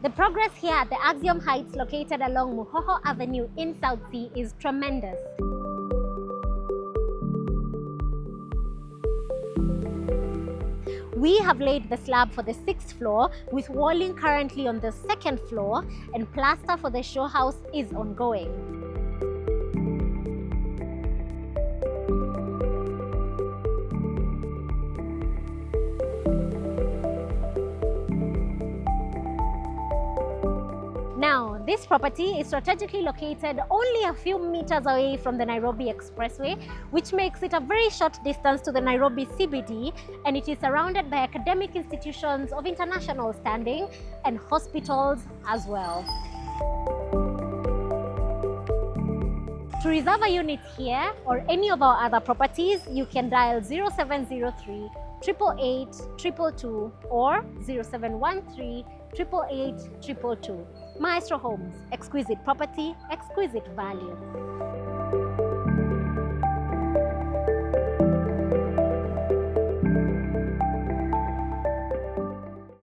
The progress here at the Axiom Heights located along Muhoho Avenue in South Sea is tremendous. We have laid the slab for the 6th floor, with walling currently on the 2nd floor, and plaster for the show house is ongoing. Now, this property is strategically located only a few meters away from the Nairobi Expressway, which makes it a very short distance to the Nairobi CBD, and it is surrounded by academic institutions of international standing and hospitals as well. To reserve a unit here or any of our other properties, you can dial 0703 888 222 or 0713 888 222. Maestro Homes, exquisite property, exquisite value.